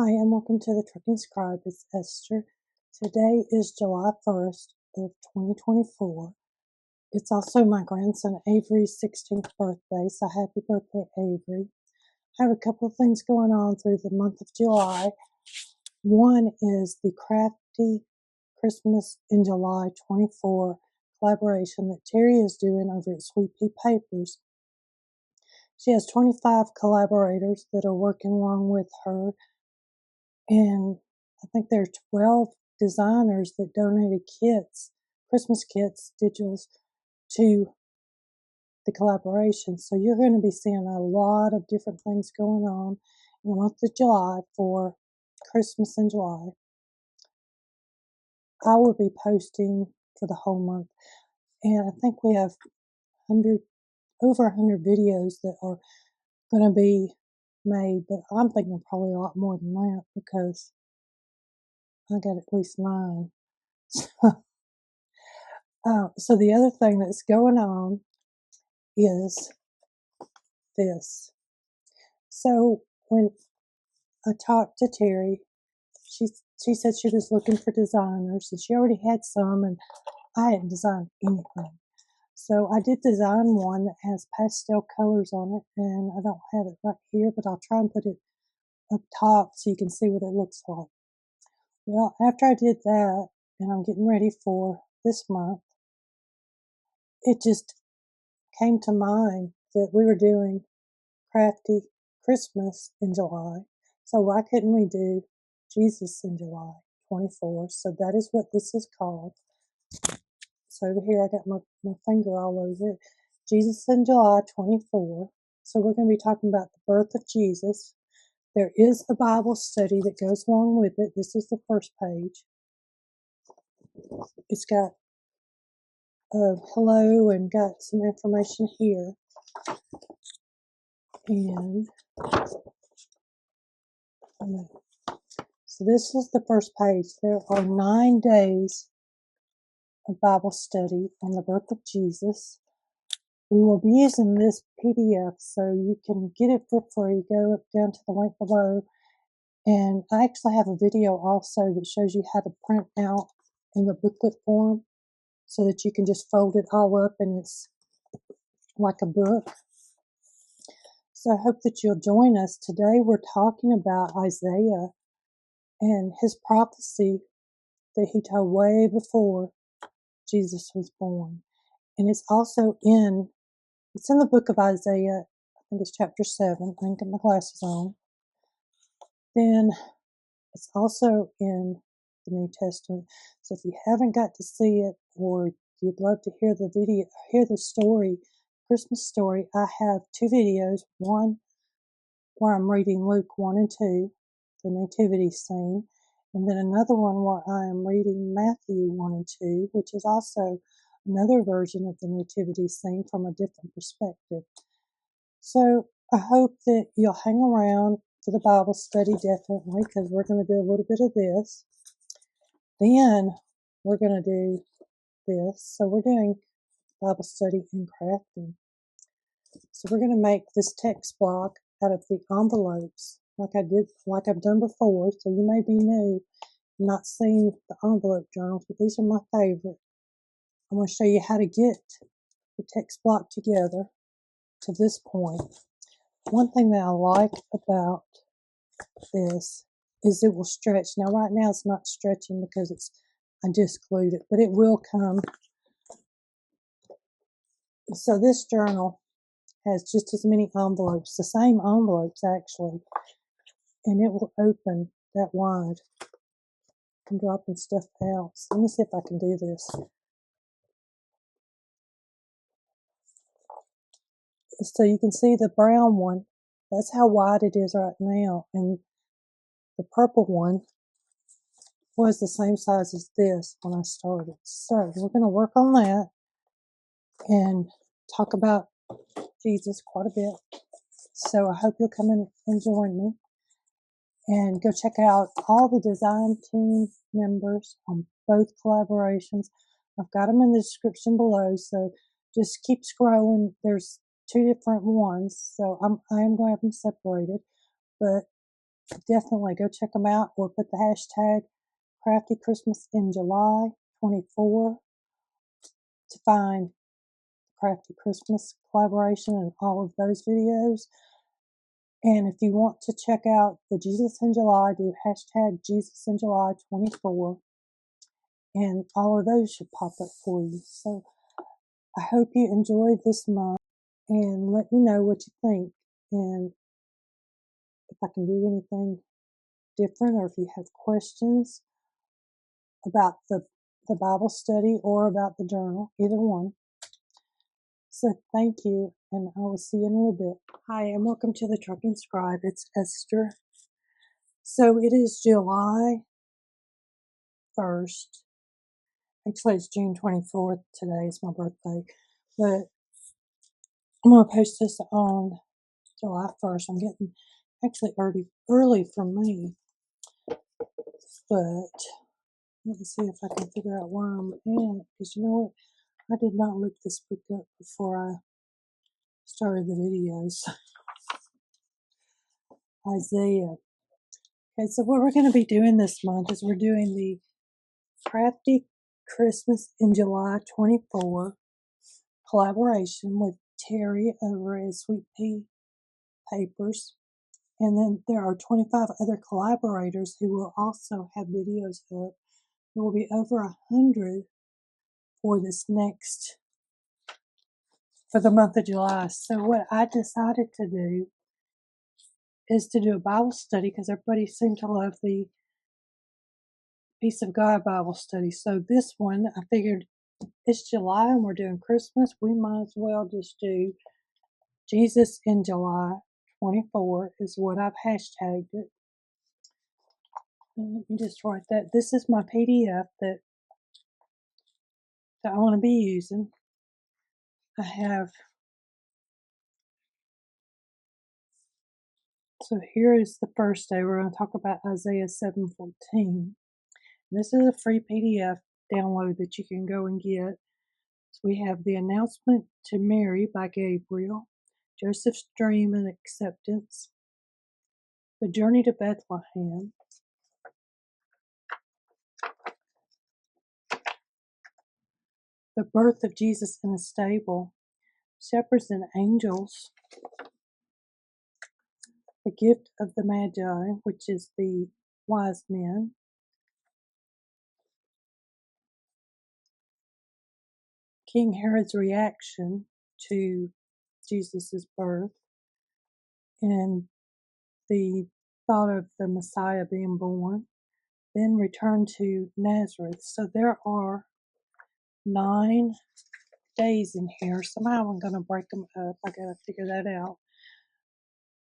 Hi, and welcome to the Trucking Scribe. It's Esther. Today is July 1st of 2024. It's also my grandson Avery's 16th birthday, so happy birthday, Avery. I have a couple of things going on through the month of July. One is the Crafty Christmas in July 24 collaboration that Terry is doing over at Sweet Pea Papers. She has 25 collaborators that are working along with her, and I think there are 12 designers that donated kits, Christmas kits, digitals, to the collaboration. So you're going to be seeing a lot of different things going on in the month of July for Christmas in July. I will be posting for the whole month, and I think we have over 100 videos that are going to be made, but I'm thinking probably a lot more than that because I got at least 9. So the other thing that's going on is this. So when I talked to Terry, she said she was looking for designers, and she already had some, and I hadn't designed anything. So I did design one that has pastel colors on it, and I don't have it right here, but I'll try and put it up top so you can see what it looks like. Well, after I did that, and I'm getting ready for this month, it just came to mind that we were doing Crafty Christmas in July. So why couldn't we do Jesus in July 24? So that is what this is called. So over here I got my finger all over it. Jesus in July 24. So we're going to be talking about the birth of Jesus. There is a Bible study that goes along with it. This is the first page. It's got a hello and got some information here. And so this is the first page. There are 9 days of Bible study on the birth of Jesus. We will be using this PDF, so you can get it for free. Go down to the link below. And I actually have a video also that shows you how to print out in the booklet form so that you can just fold it all up and it's like a book. So I hope that you'll join us. Today we're talking about Isaiah and his prophecy that he told way before Jesus was born. And it's in the book of Isaiah. I think it's chapter 7. I think I got my glasses on. Then it's also in the New Testament. So if you haven't got to see it, or you'd love to hear the story, Christmas story, I have 2 videos. One where I'm reading Luke 1 and 2, the nativity scene, and then another one where I am reading Matthew 1 and 2, which is also another version of the nativity scene from a different perspective. So I hope that you'll hang around for the Bible study, definitely, because we're going to do a little bit of this. Then we're going to do this. So we're doing Bible study and crafting. So we're going to make this text block out of the envelopes like I've done before. So you may be new, not seen the envelope journals, but these are my favorite. I'm going to show you how to get the text block together to this point. One thing that I like about this is it will stretch. Now right now it's not stretching because I just glued it, but it will come. So this journal has just as many envelopes, the same envelopes actually, and it will open that wide. I'm dropping stuff out. So let me see if I can do this. So you can see the brown one, that's how wide it is right now, and the purple one was the same size as this when I started. So we're going to work on that and talk about Jesus quite a bit. So I hope you'll come in and join me. And go check out all the design team members on both collaborations. I've got them in the description below, so just keep scrolling. There's 2 different ones, so I am going to have them separated. But definitely go check them out or put the hashtag Crafty Christmas in July 24 to find Crafty Christmas collaboration and all of those videos. And if you want to check out the Jesus in July, do hashtag Jesus in July 24, and all of those should pop up for you. So I hope you enjoyed this month, and let me know what you think, and if I can do anything different, or if you have questions about the Bible study or about the journal, either one. So thank you, and I will see you in a little bit. Hi, and welcome to the Trucking Scribe. It's Esther. So it is July 1st. Actually, it's June 24th. Today is my birthday. But I'm going to post this on July 1st. I'm getting actually early for me. But let me see if I can figure out where I'm at. Because you know what? I did not look this book up before I started the videos. Isaiah. Okay, so what we're going to be doing this month is we're doing the Crafty Christmas in July 24 collaboration with Terry over at Sweet Pea Papers. And then there are 25 other collaborators who will also have videos up. There will be over 100 for for the month of July. So what I decided to do is to do a Bible study because everybody seemed to love the Peace of God Bible study. So this one, I figured it's July and we're doing Christmas. We might as well just do Jesus in July 24 is what I've hashtagged it. Let me just write that. This is my PDF that I want to be using. I have, so here is the first day. We're going to talk about Isaiah 7:14. This is a free PDF download that you can go and get. So we have the announcement to Mary by Gabriel, Joseph's dream and acceptance, the journey to Bethlehem, the birth of Jesus in a stable, shepherds and angels, the gift of the Magi, which is the wise men, King Herod's reaction to Jesus' birth, and the thought of the Messiah being born, then return to Nazareth. So there are 9 days in here. Somehow I'm going to break them up. I got to figure that out.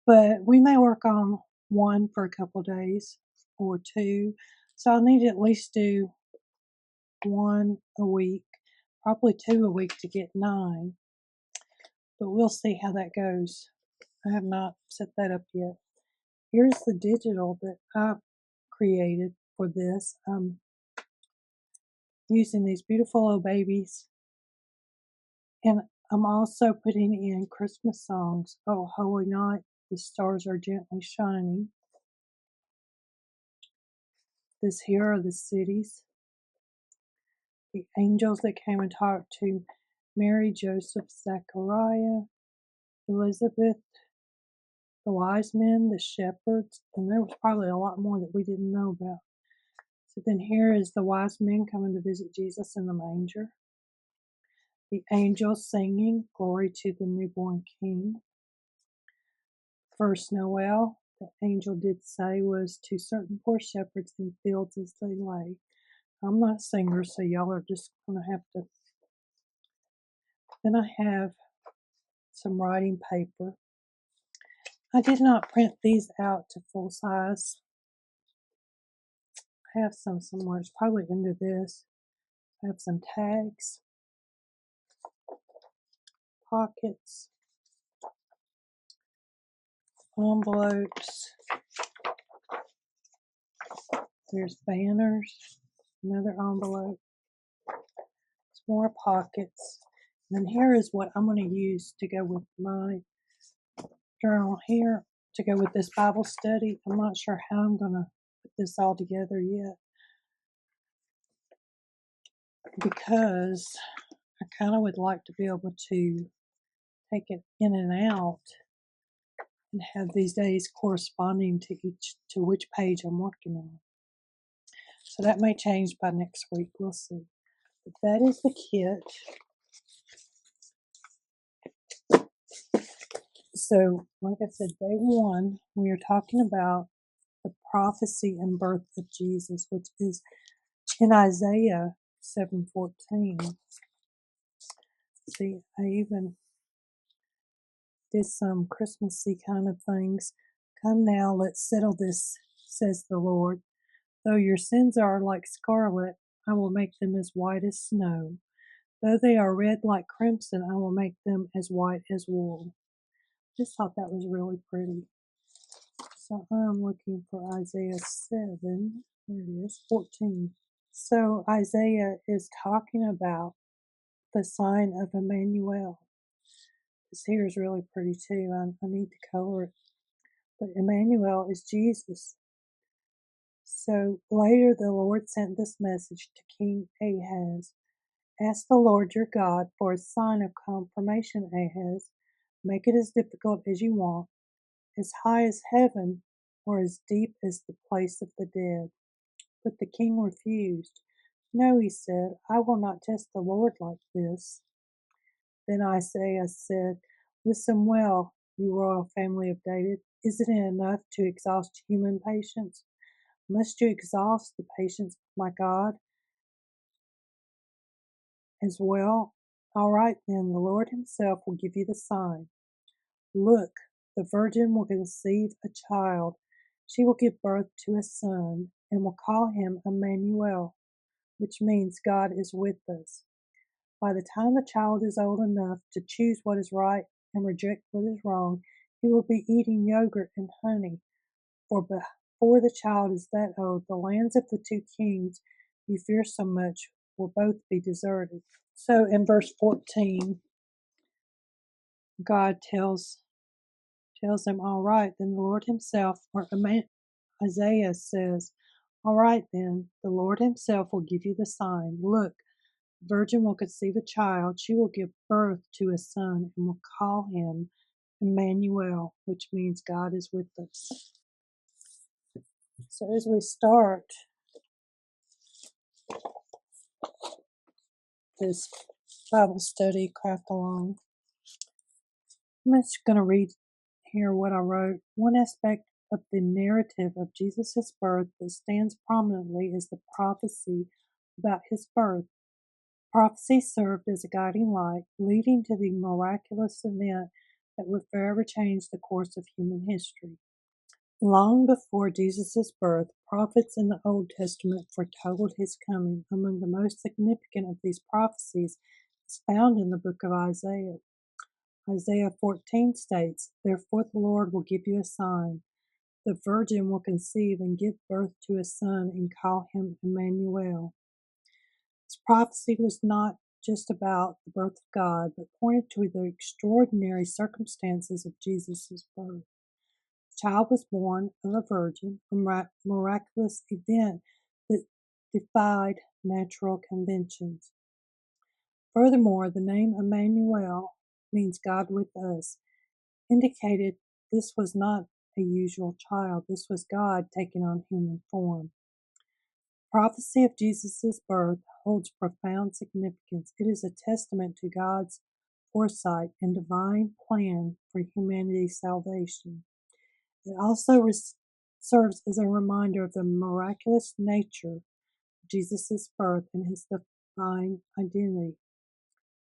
But we may work on one for a couple of days or 2. So I'll need to at least do 1 a week, probably 2 a week to get 9. But we'll see how that goes. I have not set that up yet. Here's the digital that I created for this. I'm using these beautiful little babies. And I'm also putting in Christmas songs. Oh, Holy Night, the stars are gently shining. This here are the cities. The angels that came and talked to Mary, Joseph, Zechariah, Elizabeth, the wise men, the shepherds, and there was probably a lot more that we didn't know about. So then here is the wise men coming to visit Jesus in the manger. The angels singing, glory to the newborn King. First Noel, the angel did say, was to certain poor shepherds in fields as they lay. I'm not a singer, so y'all are just going to have to. Then I have some writing paper. I did not print these out to full size. I have some somewhere. It's probably under this. I have some tags, pockets, envelopes. There's banners, another envelope, some more pockets. And then here is what I'm going to use to go with my journal here. to go with this Bible study. I'm not sure how I'm going to put this all together yet because I kind of would like to be able to take it in and out and have these days corresponding to which page I'm working on. So that may change by next week. We'll see. But that is the kit. So, like I said, day one, we are talking about the prophecy and birth of Jesus, which is in Isaiah 7:14. See, I even did some Christmassy kind of things. Come now, let's settle this, says the Lord. Though your sins are like scarlet, I will make them as white as snow. Though they are red like crimson, I will make them as white as wool. Just thought that was really pretty. So I'm looking for Isaiah 7. There it is, 14. So Isaiah is talking about the sign of Emmanuel. This here is really pretty too. I need to color it. But Emmanuel is Jesus. So later the Lord sent this message to King Ahaz. Ask the Lord your God for a sign of confirmation, Ahaz. Make it as difficult as you want, as high as heaven or as deep as the place of the dead. But the king refused. No, he said, I will not test the Lord like this. Then Isaiah said, Listen well, you royal family of David. Isn't it enough to exhaust human patience? Must you exhaust the patience of my God as well? All right, then, the Lord himself will give you the sign. Look, the virgin will conceive a child. She will give birth to a son and will call him Emmanuel, which means God is with us. By the time the child is old enough to choose what is right and reject what is wrong, he will be eating yogurt and honey. For before the child is that old, the lands of the two kings you fear so much will both be deserted. So in verse 14, God tells them, all right, then the Lord himself, or Isaiah says, all right, then the Lord himself will give you the sign. Look, the virgin will conceive a child. She will give birth to a son and will call him Emmanuel, which means God is with us. So as we start this Bible study, Craft Along, I'm just going to read here what I wrote. One aspect of the narrative of Jesus' birth that stands prominently is the prophecy about his birth. Prophecy served as a guiding light, leading to the miraculous event that would forever change the course of human history. Long before Jesus' birth, prophets in the Old Testament foretold his coming. Among the most significant of these prophecies is found in the book of Isaiah. Isaiah 14 states, Therefore the Lord will give you a sign. The virgin will conceive and give birth to a son and call him Emmanuel. This prophecy was not just about the birth of God, but pointed to the extraordinary circumstances of Jesus' birth. The child was born of a virgin, a miraculous event that defied natural conventions. Furthermore, the name Emmanuel means God with us, indicated this was not a usual child. This was God taking on human form. Prophecy of Jesus' birth holds profound significance. It is a testament to God's foresight and divine plan for humanity's salvation. It also serves as a reminder of the miraculous nature of Jesus' birth and his divine identity.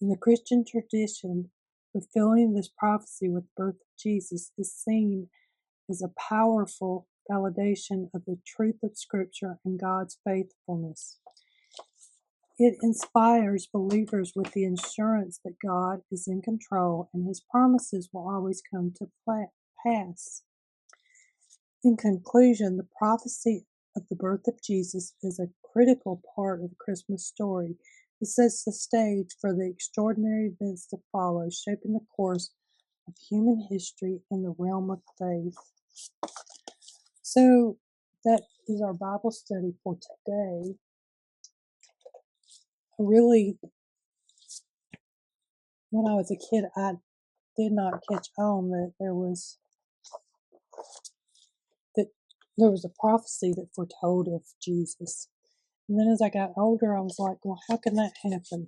In the Christian tradition, fulfilling this prophecy with the birth of Jesus is seen as a powerful validation of the truth of Scripture and God's faithfulness. It inspires believers with the assurance that God is in control and his promises will always come to pass. In conclusion, the prophecy of the birth of Jesus is a critical part of the Christmas story. It sets the stage for the extraordinary events to follow, shaping the course of human history in the realm of faith. So that is our Bible study for today. Really, when I was a kid, I did not catch on that there was a prophecy that foretold of Jesus. And then as I got older, I was like, well, how can that happen?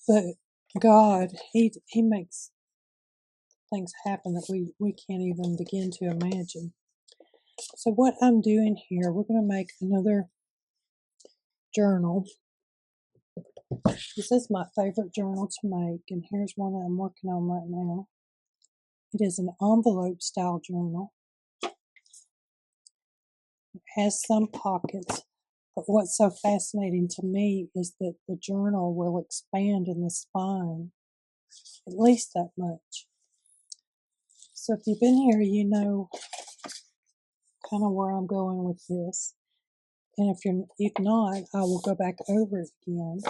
But God, He makes things happen that we can't even begin to imagine. So what I'm doing here, we're going to make another journal. This is my favorite journal to make, and here's one that I'm working on right now. It is an envelope style journal. It has some pockets, but what's so fascinating to me is that the journal will expand in the spine, at least that much. So if you've been here, you know kind of where I'm going with this. And if not, I will go back over it again.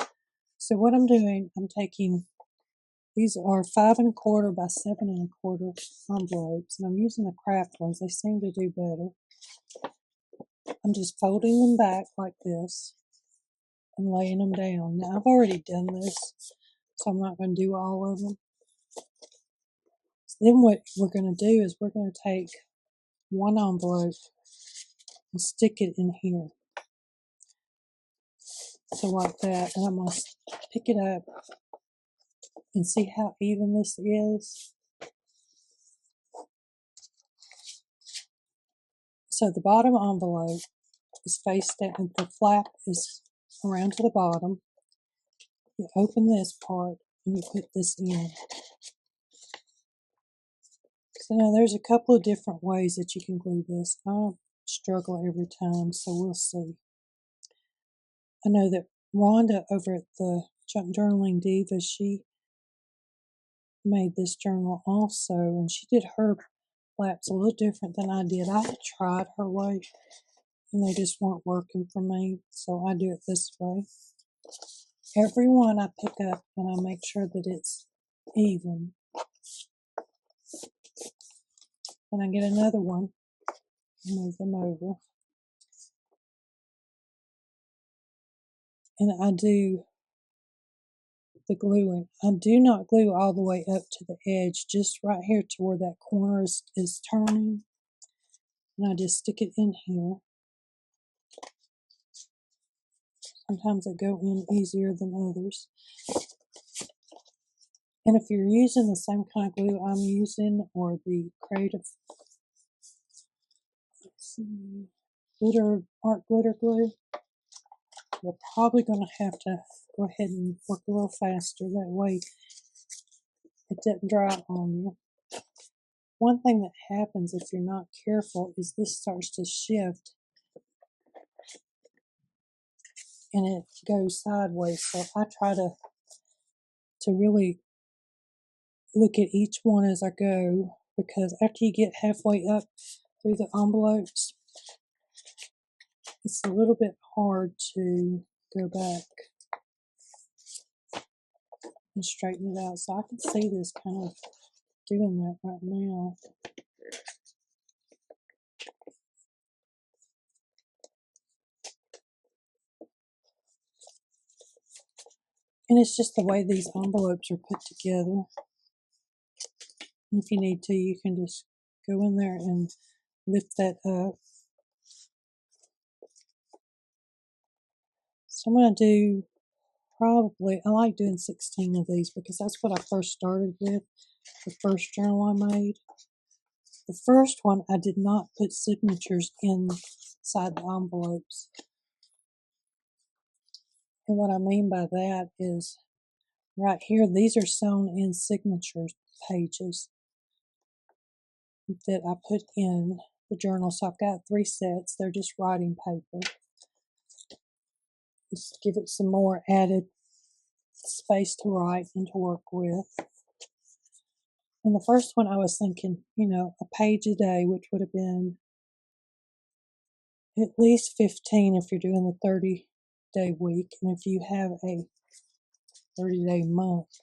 So what I'm doing, I'm taking, these are 5 1/4 by 7 1/4 envelopes, and I'm using the craft ones. They seem to do better. I'm just folding them back like this and laying them down. Now I've already done this, so I'm not going to do all of them. So then what we're going to do is we're going to take one envelope and stick it in here. So like that, and I'm going to pick it up and see how even this is. So the bottom envelope is face down, the flap is around to the bottom. You open this part and you put this in. So now there's a couple of different ways that you can glue this. I struggle every time, so we'll see. I know that Rhonda over at the Journaling Diva, she made this journal also, and she did her flaps a little different than I did. I tried her way, and they just weren't working for me, so I do it this way. Every one I pick up and I make sure that it's even. Then I get another one and move them over. And I do the gluing. I do not glue all the way up to the edge, just right here to where that corner is turning. And I just stick it in here. Sometimes they go in easier than others. And if you're using the same kind of glue I'm using, or the Creative art glitter glue, you're probably going to have to go ahead and work a little faster. That way it doesn't dry on you. One thing that happens if you're not careful is this starts to shift and it goes sideways. So I try to really look at each one as I go, because after you get halfway up through the envelopes, it's a little bit hard to go back and straighten it out. So I can see this kind of doing that right now. And it's just the way these envelopes are put together. And if you need to, you can just go in there and lift that up. So I'm going to do I like doing 16 of these because that's what I first started with, the first journal I made. The first one, I did not put signatures inside the envelopes. And what I mean by that is right here, these are sewn in signature pages that I put in the journal. So I've got 3 sets. They're just writing paper. Just give it some more added space to write and to work with. And the first one I was thinking, a page a day, which would have been at least 15 if you're doing the 30-day week. And if you have a 30-day month,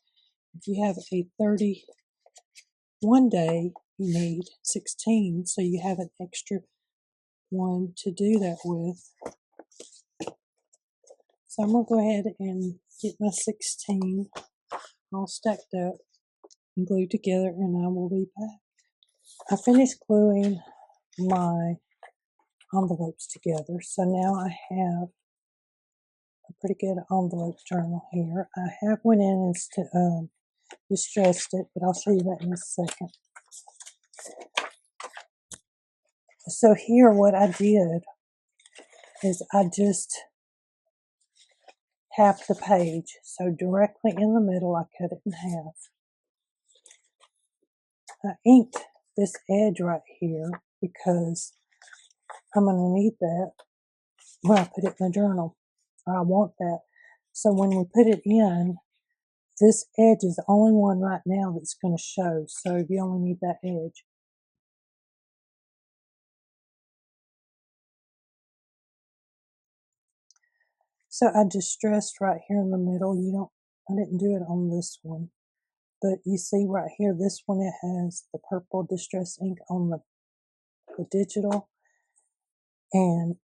if you have a 31 day, you need 16, so you have an extra one to do that with. So I'm going to go ahead and get my 16 all stacked up and glued together, and I will be back. I finished gluing my envelopes together, so now I have a pretty good envelope journal here. I have went in and distressed it, but I'll show you that in a second. So here what I did is I just half the page. So directly in the middle I cut it in half. I inked this edge right here because I'm going to need that when I put it in the journal. I want that. So when we put it in, this edge is the only one right now that's going to show. So you only need that edge. So I distressed right here in the middle. I didn't do it on this one, but you see right here, this one, it has the purple distress ink on the digital. And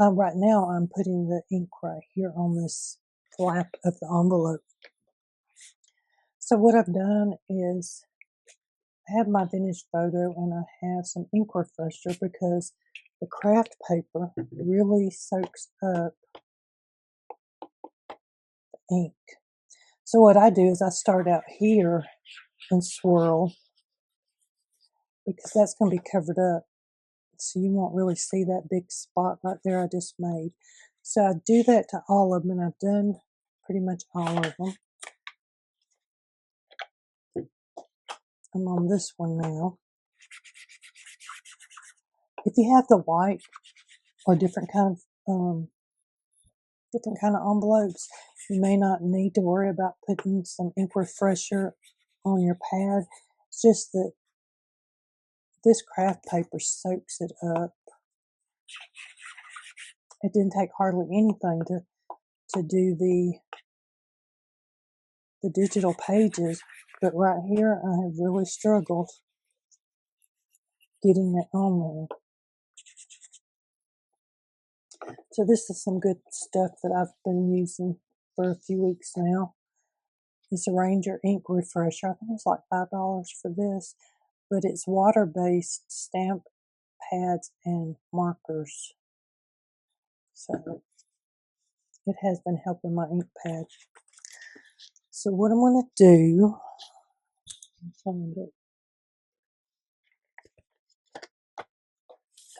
right now I'm putting the ink right here on this flap of the envelope. So what I've done is I have my finished photo and I have some ink refresher because the craft paper really soaks up ink. So what I do is I start out here and swirl because that's going to be covered up. So you won't really see that big spot right there I just made. So I do that to all of them, and I've done pretty much all of them. I'm on this one now. If you have the white or different kind of envelopes, you may not need to worry about putting some ink refresher on your pad. It's just that this craft paper soaks it up. It didn't take hardly anything to do the digital pages, but right here I have really struggled getting it on there. So this is some good stuff that I've been using for a few weeks now. It's a Ranger ink refresher. I think it's like $5 for this, but it's water-based stamp pads and markers. So it has been helping my ink pad. So what I'm going to do,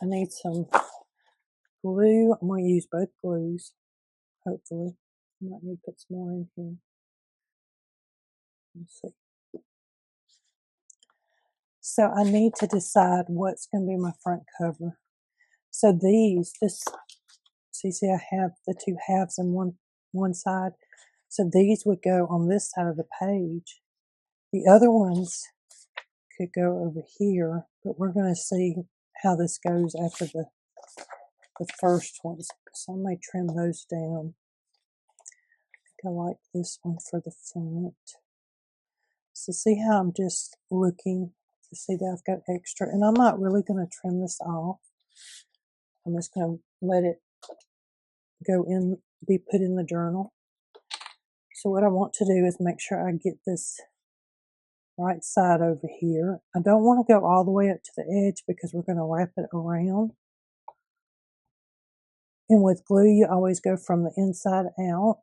I need some glue. I'm going to use both glues, hopefully. I might need to put some more in here. Let's see. So I need to decide what's going to be my front cover. So so you see I have the two halves on one side. So these would go on this side of the page. The other ones could go over here, but we're going to see how this goes after the first ones. So I may trim those down. I think I like this one for the front. So see how I'm just looking to see that I've got extra, and I'm not really going to trim this off. I'm just going to let it go in, be put in the journal. So what I want to do is make sure I get this right side over here. I don't want to go all the way up to the edge because we're going to wrap it around. And with glue, you always go from the inside out,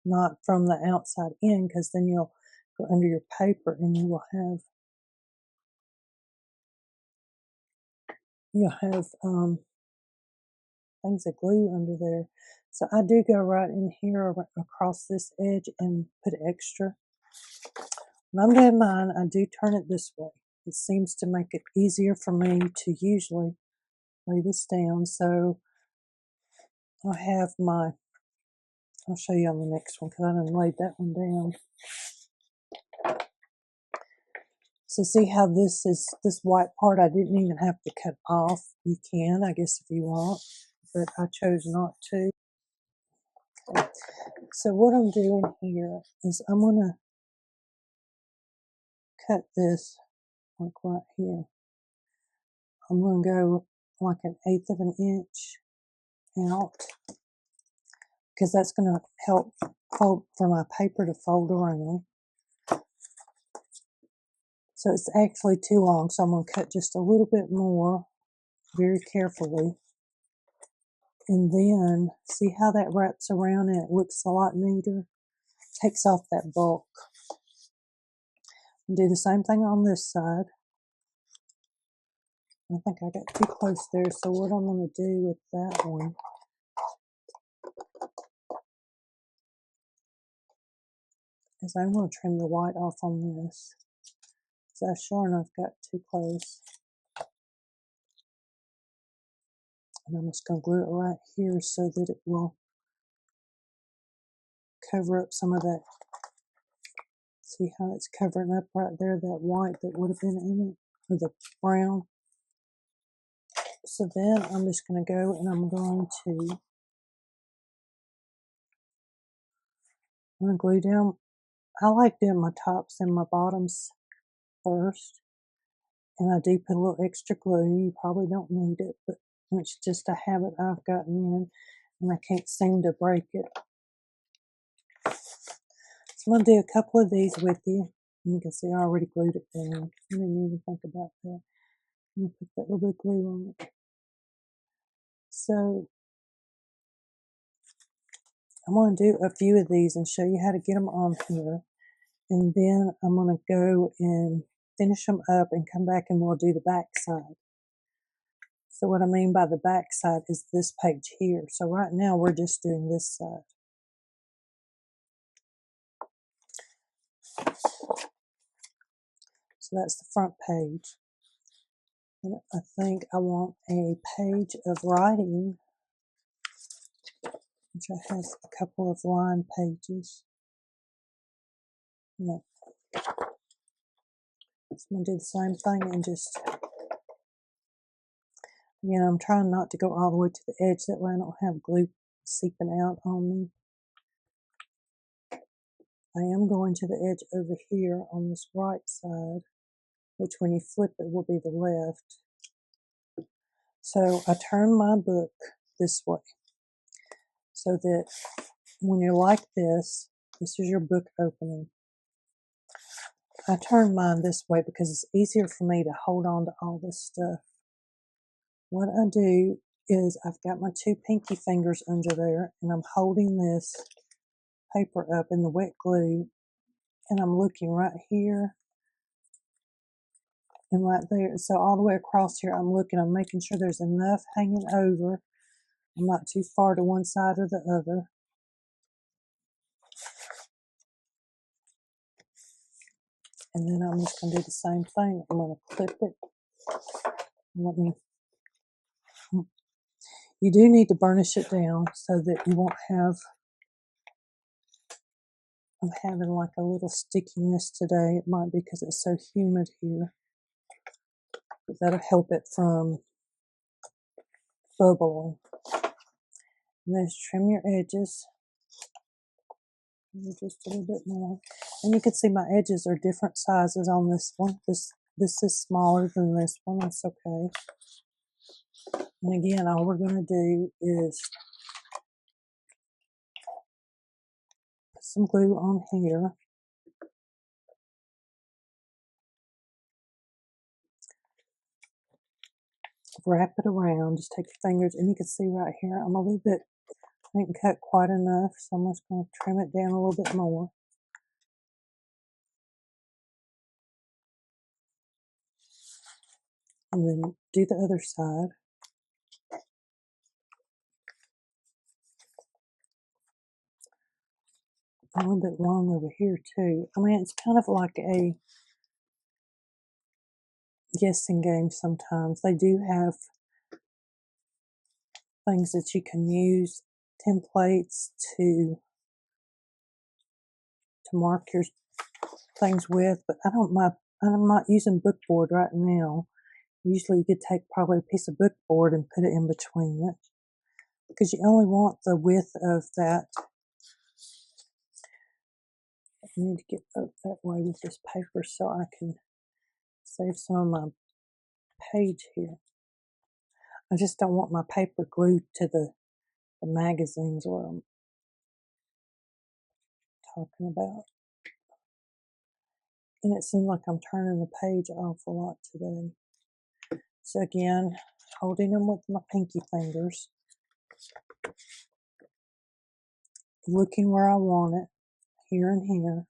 not from the outside in, because then you'll go under your paper and you'll have things of glue under there. So I do go right in here across this edge and put extra. When I'm doing mine, I do turn it this way. It seems to make it easier for me to usually lay this down. So I have I'll show you on the next one because I didn't lay that one down. So see how this white part I didn't even have to cut off. You can, I guess, if you want, but I chose not to. Okay. So what I'm doing here is I'm going to cut this like right here. I'm going to go like 1/8 of an inch out because that's going to help fold for my paper to fold around. So it's actually too long, so I'm going to cut just a little bit more very carefully. And then see how that wraps around and it looks a lot neater? Takes off that bulk. And do the same thing on this side. I think I got too close there, so what I'm going to do with that one is I'm going to trim the white off on this. So I sure enough got too close. And I'm just going to glue it right here so that it will cover up some of that. See how it's covering up right there, that white that would have been in it, or the brown. So then I'm just going to go and I'm going to glue down. I like doing my tops and my bottoms first. And I do put a little extra glue. You probably don't need it, but it's just a habit I've gotten in, and I can't seem to break it. So I'm going to do a couple of these with you. And you can see I already glued it down. I didn't even think about that. I'm going to put that little bit of glue on it. So I'm going to do a few of these and show you how to get them on here. And then I'm going to go and finish them up and come back and we'll do the back side. So what I mean by the back side is this page here. So right now we're just doing this side. So that's the front page. And I think I want a page of writing, which I have a couple of line pages. Yeah. So I'm going to do the same thing and just, I'm trying not to go all the way to the edge. That way I don't have glue seeping out on me. I am going to the edge over here on this right side, which when you flip it will be the left. So I turn my book this way so that when you're like this is your book opening. I turn mine this way because it's easier for me to hold on to all this stuff. What I do is I've got my two pinky fingers under there and I'm holding this paper up in the wet glue and I'm looking right here and right there. So all the way across here I'm looking, I'm making sure there's enough hanging over. I'm not too far to one side or the other. And then I'm just going to do the same thing. I'm going to clip it. You do need to burnish it down so that you won't have, I'm having like a little stickiness today. It might be because it's so humid here. But that'll help it from bubbling. And then just trim your edges. Just a little bit more. And you can see my edges are different sizes on this one. This is smaller than this one. That's okay. And again, all we're going to do is put some glue on here. Wrap it around. Just take your fingers, and you can see right here, I'm a little bit, I didn't cut quite enough, so I'm just going to trim it down a little bit more. And then do the other side. A little bit long over here too. I mean, it's kind of like a guessing game sometimes. They do have things that you can use, templates to mark your things with, but I'm not using bookboard right now. Usually you could take probably a piece of bookboard and put it in between it because you only want the width of that. I need to get up that way with this paper so I can Save some of my page here. I just don't want my paper glued to the magazines where I'm talking about. And it seems like I'm turning the page an awful lot today. So again, holding them with my pinky fingers, looking where I want it, here and here,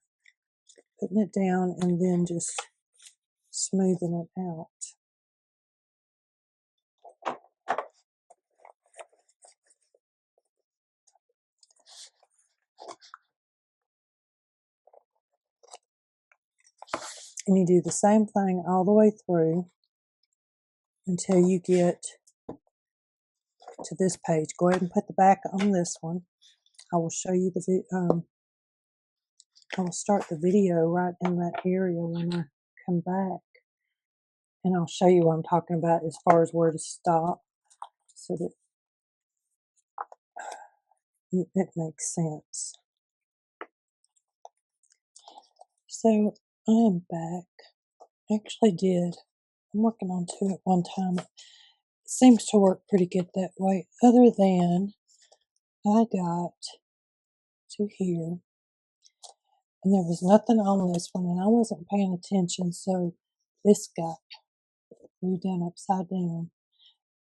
putting it down, and then just smoothing it out. And you do the same thing all the way through until you get to this page. Go ahead and put the back on this one. I will show you I will start the video right in that area when I come back. And I'll show you what I'm talking about as far as where to stop so that it makes sense. So I am back. I actually did. I'm working on two at one time. It seems to work pretty good that way, other than I got to here and there was nothing on this one and I wasn't paying attention, so this got redone upside down.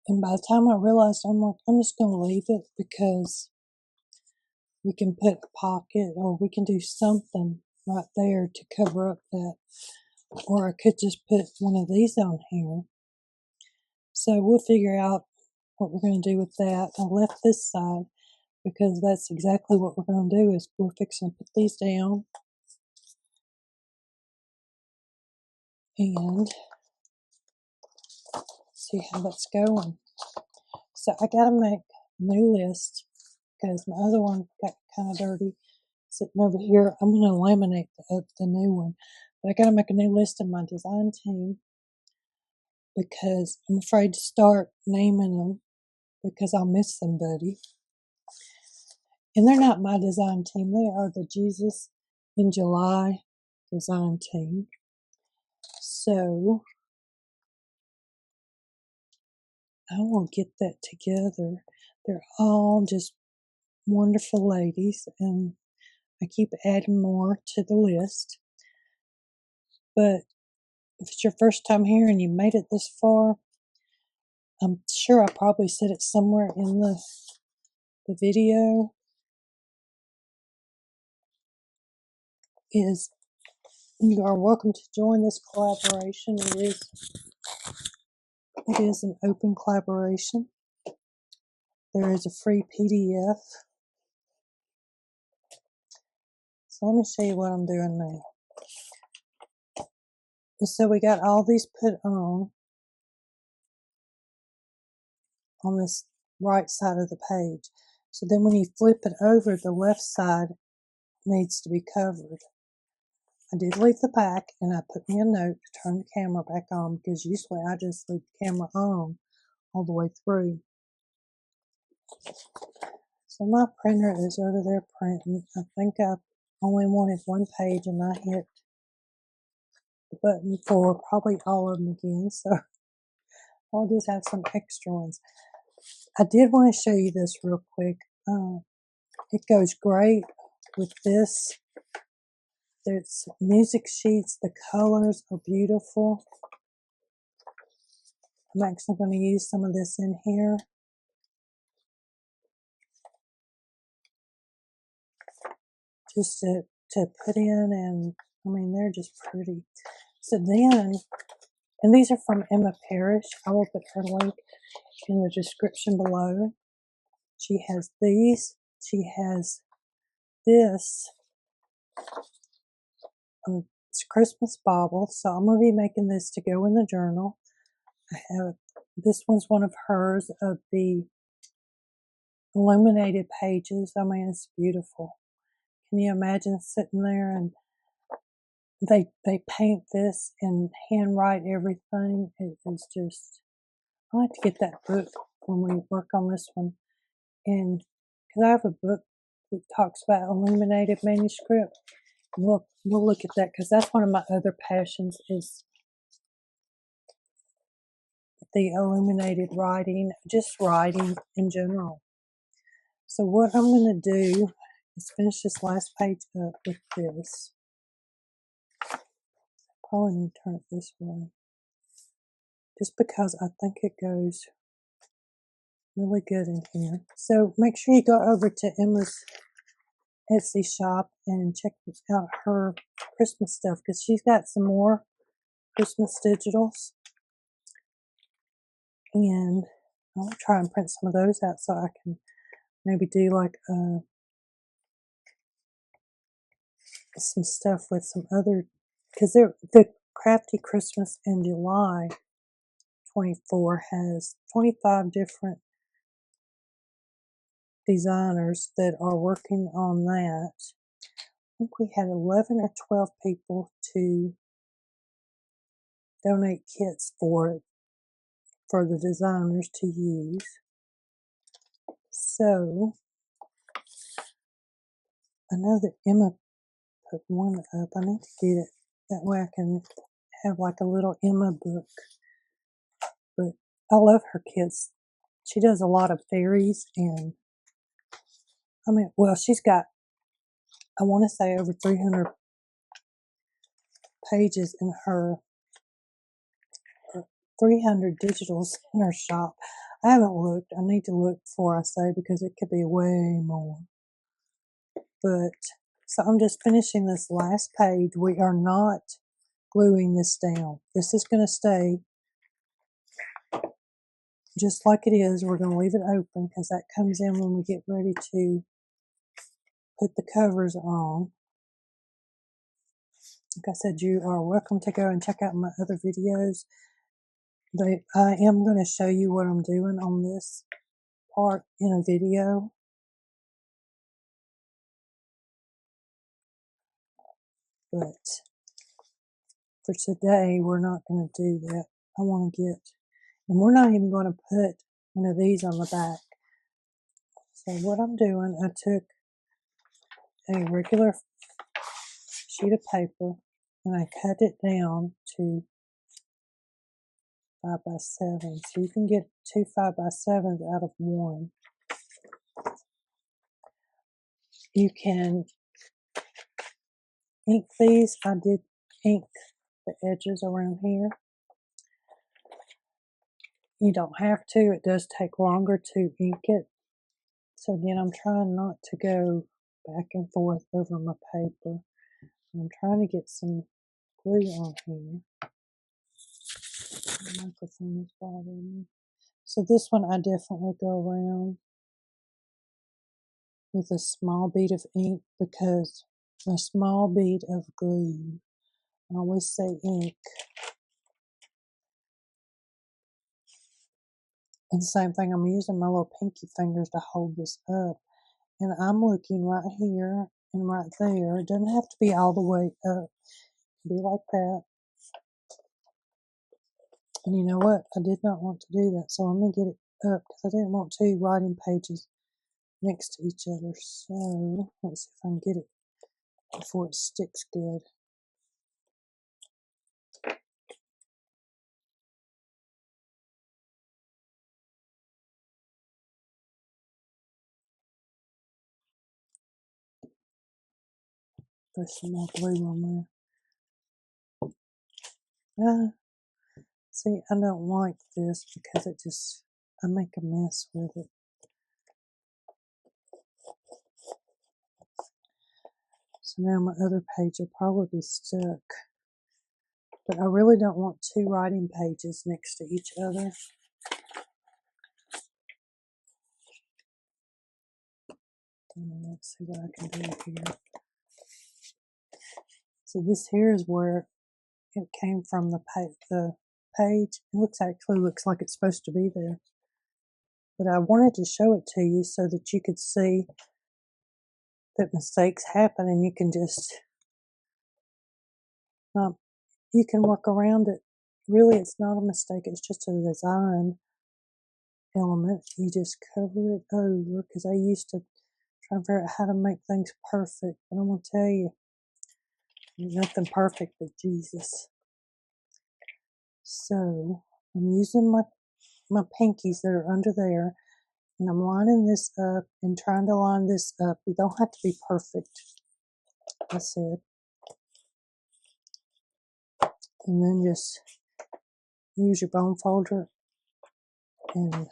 And by the time I realized, I'm like, I'm just going to leave it because we can put a pocket or we can do something right there to cover up that. Or I could just put one of these on here. So we'll figure out what we're going to do with that. I left this side because that's exactly what we're going to do is we're fixing to put these down. And see how that's going. So I got to make a new list because my other one got kind of dirty sitting over here. I'm going to laminate the new one. But I got to make a new list in my design team because I'm afraid to start naming them because I'll miss somebody. And they're not my design team. They are the Jesus in July design team. So I will get that together. They're all just wonderful ladies, and I keep adding more to the list. But if it's your first time here and you made it this far, I'm sure I probably said it somewhere in the video, is you are welcome to join this collaboration. It is an open collaboration. There is a free PDF. So let me show you what I'm doing now. So we got all these put on this right side of the page. So then when you flip it over, the left side needs to be covered. I did leave the back and I put me a note to turn the camera back on because usually I just leave the camera on all the way through. So my printer is over there printing. I think I only wanted one page and I hit the button for probably all of them again. So I'll just have some extra ones. I did want to show you this real quick. It goes great with this. There's music sheets. The colors are beautiful. I'm actually going to use some of this in here. Just to put in, and I mean, they're just pretty. So then, and these are from Emma Parrish. I will put her link in the description below. She has these. She has this. It's Christmas Bible, so I'm going to be making this to go in the journal. I have, this one's one of hers of the illuminated pages. I mean, it's beautiful. Can you imagine sitting there and they paint this and handwrite everything? It is just, I like to get that book when we work on this one. And because I have a book that talks about illuminated manuscript. We'll look at that because that's one of my other passions is the illuminated writing, just writing in general. So what I'm going to do is finish this last page up with this. Probably need to turn it this way, just because I think it goes really good in here. So make sure you go over to Emma's Etsy shop and check out her Christmas stuff, because she's got some more Christmas digitals, and I'll try and print some of those out so I can maybe do like some stuff with some other, because the Crafty Christmas in July 24 has 25 different designers that are working on that. I think we had 11 or 12 people to donate kits for it, for the designers to use. So I know that Emma put one up. I need to get it. That way I can have like a little Emma book. But I love her kits. She does a lot of fairies, and I mean, well, she's got, I want to say, over 300 pages in her, 300 digitals in her shop. I haven't looked. I need to look before I say, because it could be way more. But, so I'm just finishing this last page. We are not gluing this down. This is going to stay just like it is. We're going to leave it open, because that comes in when we get ready to put the covers on. Like I said, you are welcome to go and check out my other videos. I am going to show you what I'm doing on this part in a video. But for today, we're not going to do that. I want to get, and we're not even going to put one of these on the back. So what I'm doing, I took a regular sheet of paper and I cut it down to 5x7. So you can get 2 5x7s out of one. You can ink these. I did ink the edges around here. You don't have to. It does take longer to ink it. So again, I'm trying not to go back and forth over my paper. I'm trying to get some glue on here. The microphone is bothering me. So this one I definitely go around with a small bead of ink, because a small bead of glue, I always say ink. And same thing, I'm using my little pinky fingers to hold this up. And I'm looking right here and right there. It doesn't have to be all the way up. It can be like that. And you know what? I did not want to do that. So I'm going to get it up, because I didn't want 2 writing pages next to each other. So let's see if I can get it before it sticks good. Put some more glue on there. See, I don't like this, because it just, I make a mess with it. So now my other page will probably be stuck. But I really don't want 2 writing pages next to each other. Let's see what I can do here. See, this here is where it came from, the page. It actually looks like it's supposed to be there. But I wanted to show it to you so that you could see that mistakes happen, and you can just, you can work around it. Really, it's not a mistake. It's just a design element. You just cover it over, because I used to try and figure out how to make things perfect. But I'm going to tell you, there's nothing perfect but Jesus. So I'm using my my pinkies that are under there, and I'm lining this up and trying to line this up. You don't have to be perfect, I said. And then just use your bone folder and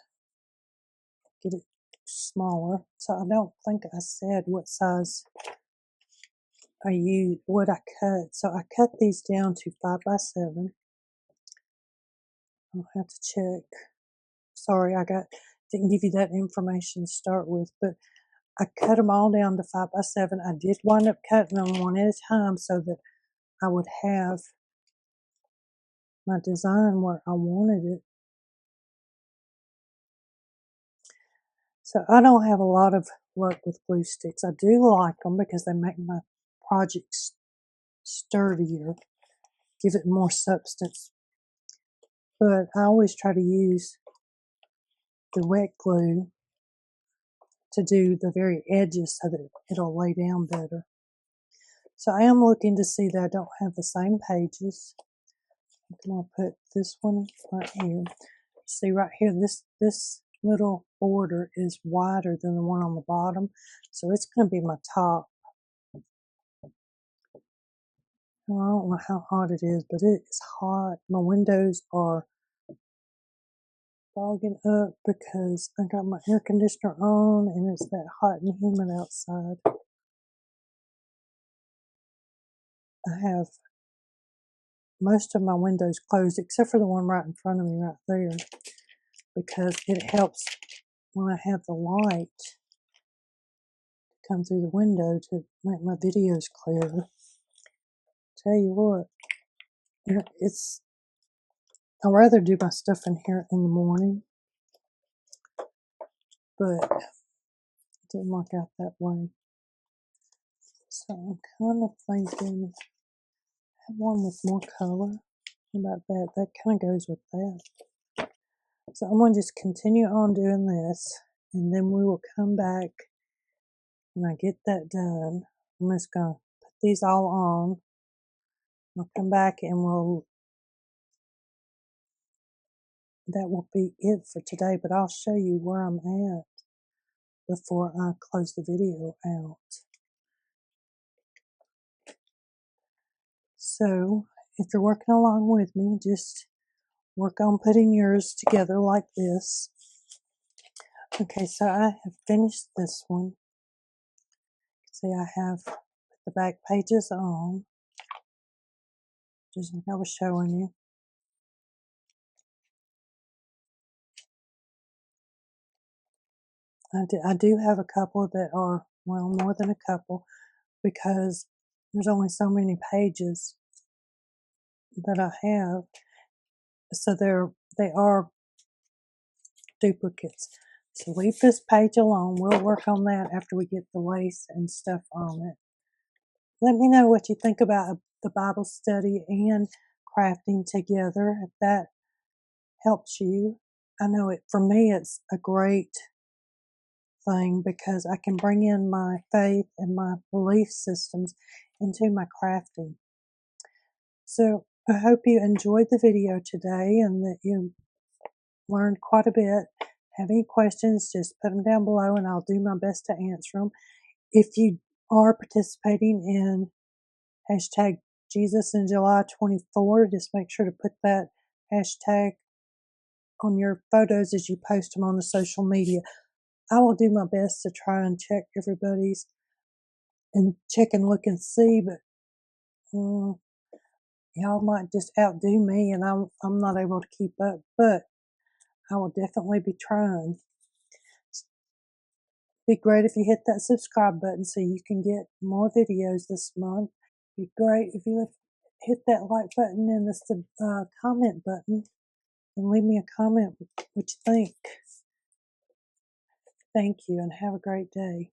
get it smaller. So I don't think I said what size I used, what I cut. So I cut these down to 5 by 7. I'll have to check. Sorry, didn't give you that information to start with, but I cut them all down to 5 by 7. I did wind up cutting them one at a time so that I would have my design where I wanted it. So I don't have a lot of luck with glue sticks. I do like them because they make my projects sturdier, give it more substance. But I always try to use the wet glue to do the very edges so that it'll lay down better. So I am looking to see that I don't have the same pages. I'm going to put this one right here. See right here, this little border is wider than the one on the bottom, so it's going to be my top. Well, I don't know how hot it is, but it is hot. My windows are fogging up because I got my air conditioner on and it's that hot and humid outside. I have most of my windows closed except for the one right in front of me right there because it helps when I have the light come through the window to make my videos clearer. Tell you what, I'd rather do my stuff in here in the morning, but it didn't work out that way. So I'm kind of thinking, have one with more color. How about that? That kind of goes with that. So I'm going to just continue on doing this, and then we will come back when I get that done. I'm just going to put these all on. I'll come back and that will be it for today, but I'll show you where I'm at before I close the video out. So if you're working along with me, just work on putting yours together like this. Okay, so I have finished this one. See, I have the back pages on, just like I was showing you. I do have a couple that are, well, more than a couple, because there's only so many pages that I have. So they are duplicates. So leave this page alone. We'll work on that after we get the lace and stuff on it. Let me know what you think about the Bible study and crafting together, if that helps you. I know for me, it's a great thing because I can bring in my faith and my belief systems into my crafting. So I hope you enjoyed the video today and that you learned quite a bit. Have any questions, just put them down below and I'll do my best to answer them. If you are participating in hashtag Jesus in July 24, just make sure to put that hashtag on your photos as you post them on the social media. I will do my best to try and check everybody's and check and look and see, but y'all might just outdo me and I'm not able to keep up, but I will definitely be trying. It'd be great if you hit that subscribe button so you can get more videos this month. It'd be great if you hit that like button and the comment button and leave me a comment what you think. Thank you and have a great day.